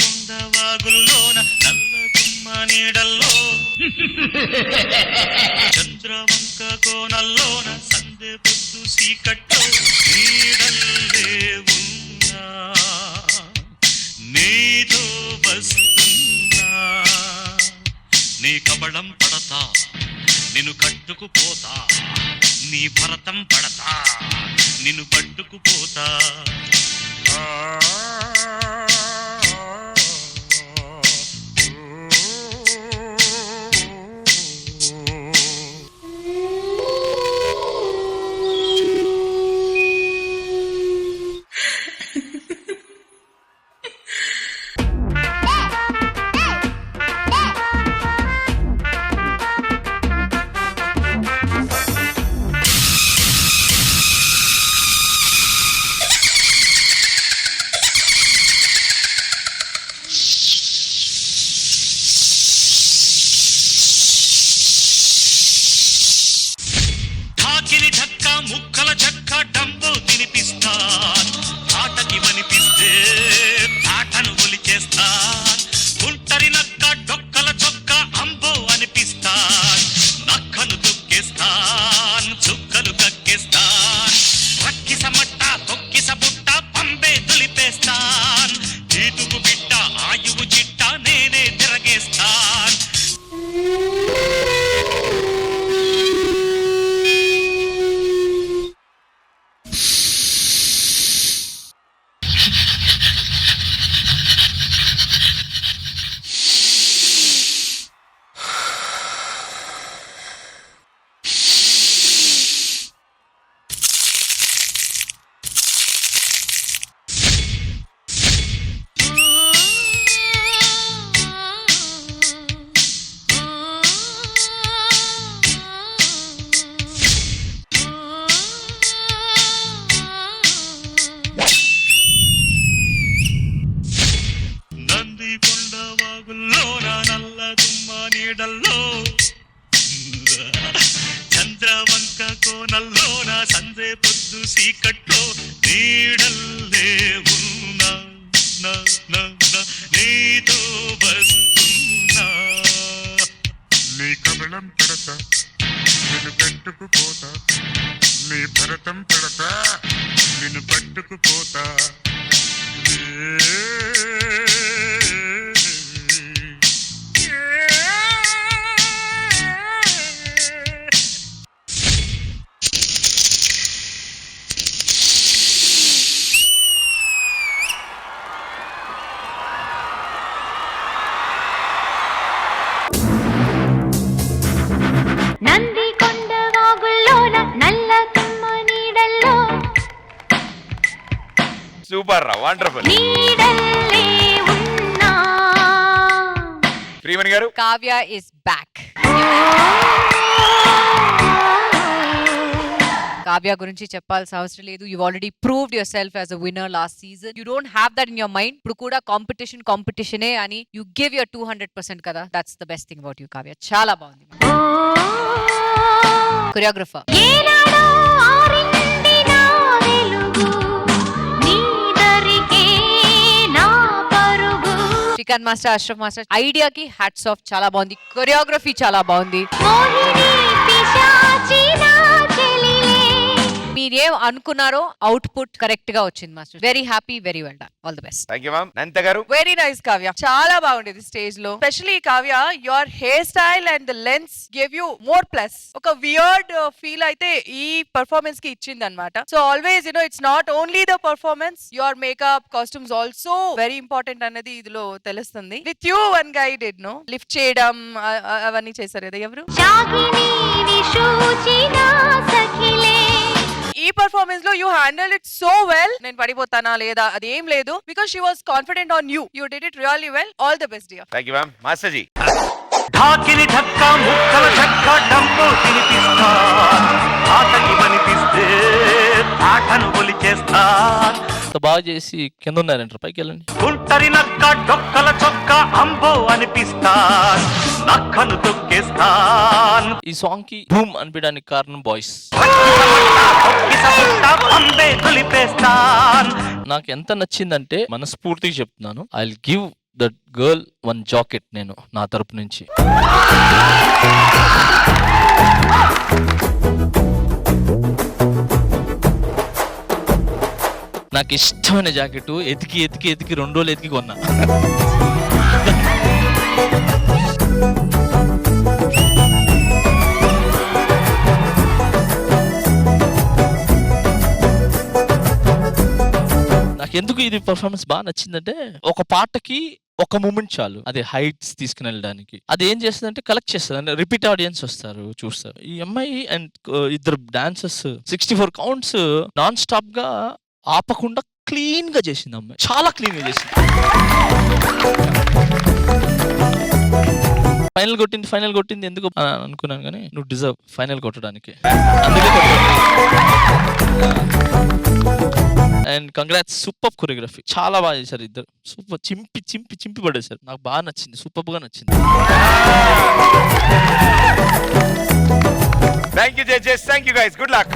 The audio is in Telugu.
వాగుల్లోన నల్ల తుమ్మ నీడల్లో చంద్రవంక కోనల్లోన సందె పొద్దు సీకట్లో నీడల్లే ఉన్నా నీతో వస్తున్నా నీ కబళం పడతా నిన్ను కట్టుకుపోతా నీ భరతం పడతా నిన్ను పట్టుకుపోతా ముక్కల చెక్క డంబో తినిపిస్తా ఆటకి వనిపిస్తే ఆటను ఒలిచేస్తా గుంటరి నక్క డొక్కల చొక్క అంబో అనిపిస్తా నక్కను తొక్కేస్తాన్ చుక్కలు కక్కేస్తాన్ రక్కిస మట్ట తొక్కిస బుట్ట పంబే తులిపేస్తాన్ జీతుకు బిడ్డ ఆయువు చిట్ట నేనే తిరగేస్తాన్ నల్ల తుమ్మ నీడల్లో చంద్రవంక కోనల్లోన సందే పొద్దు సీకట్లో నీడల్లే ఉన్నా నీతో వస్తున్నా నీ కబళం పడతా నిన్ను కట్టుకుపోతా నీ భరతం పడతా నిన్ను పట్టుకుపోతా సూపర్ రా వండర్ఫుల్ శ్రీమణి గారు కావ్య ఇస్ బ్యాక్ కావ్య గురించి చెప్పాల్సిన అవసరం లేదు you already proved yourself as a winner last season you don't have that in your mind ఇప్పుడు కూడా కాంపిటీషనే అని యు గివ్ యువర్ 200% కదా that's the best thing about you Kavya చాలా బాగుంది choreographer Srikanth master Ashraf master ఐడియాకి హ్యాట్స్ ఆఫ్ చాలా బాగుంది కొరియోగ్రఫీ చాలా బాగుంది మీరేం అనుకున్నారో అవుట్పుట్ కరెక్ట్ గా వచ్చింది master very happy very well done all the best thank you ma'am నంత గారు వెరీ నైస్ కావ్య చాలా బాగుండేది స్టేజ్ లో specially Kavya your hair style and the lens give you more plus ఒక వియర్డ్ ఫీల్ అయితే ఈ పర్ఫార్మెన్స్ కి ఇచ్చింది అనమాట so always it's not only the performance your makeup costumes also very important అన్నది ఇందులో తెలుస్తుంది with you one guy did no lift చేయడం అవన్నీ చేశారు కదా ఎవరు ఈ పర్ఫార్మెన్స్ లో you handle it so well నేను పడిపోతానా లేదా అదేం లేదు because she was confident on you you did it really well all the best dear thank you ma'am master ji ఢాకిని ఢక్క ముక్కల చెక్క డంబో తినిపిస్తా ఆటకి వనిపిస్తే ఆటను ఒలిచేస్తా ఇంత బాగా చేసి కింద ఉన్నారంటారు, పైకి వెళ్ళండి. గుంటరి నక్క డొక్కల చొక్క అంబో అనిపిస్తాన్, నక్కను తొక్కేస్తాన్. ఈ సాంగ్ కి బూమ్ అనిపించడానికి కారణం బాయ్స్. అంబే తులిపేస్తాన్. నాకు ఎంత నచ్చిందంటే మనస్ఫూర్తిగా చెప్తున్నాను, I will give that girl 1 jacket నేను నా తరపు నుంచి. నాకు ఇష్టమైన జాకెట్ ఎతికి 2 రోజులు ఎతికి కొన్నా. ఎందుకు ఇది పర్ఫార్మెన్స్ బాగా నచ్చిందంటే, ఒక పాటకి ఒక మూమెంట్ చాలు అది హైట్స్ తీసుకుని వెళ్ళడానికి. అది ఏం చేస్తుందంటే కలెక్ట్ చేస్తుంది, అంటే రిపీట్ ఆడియన్స్ వస్తారు చూస్తారు. ఈ అమ్మాయి అండ్ ఇద్దరు డాన్సర్స్ 64 కౌంట్స్ నాన్ స్టాప్ గా ఆపకుండా క్లీన్ గా చేసింది అమ్మాయి, చాలా క్లీన్ గా చేసింది. ఫైనల్ కొట్టింది ఎందుకు అనుకున్నాను, కానీ నువ్వు డిజర్వ్ ఫైనల్ కొట్టడానికి, అందుకే అండ్ కంగ్రాట్స్, సూపర్ కొరియోగ్రఫీ, చాలా బాగా చేశారు ఇద్దరు, సూపర్. చింపి పడేశారు, నాకు బాగా నచ్చింది, సూపర్ గా నచ్చింది. Thank you judges, thank you guys, good luck.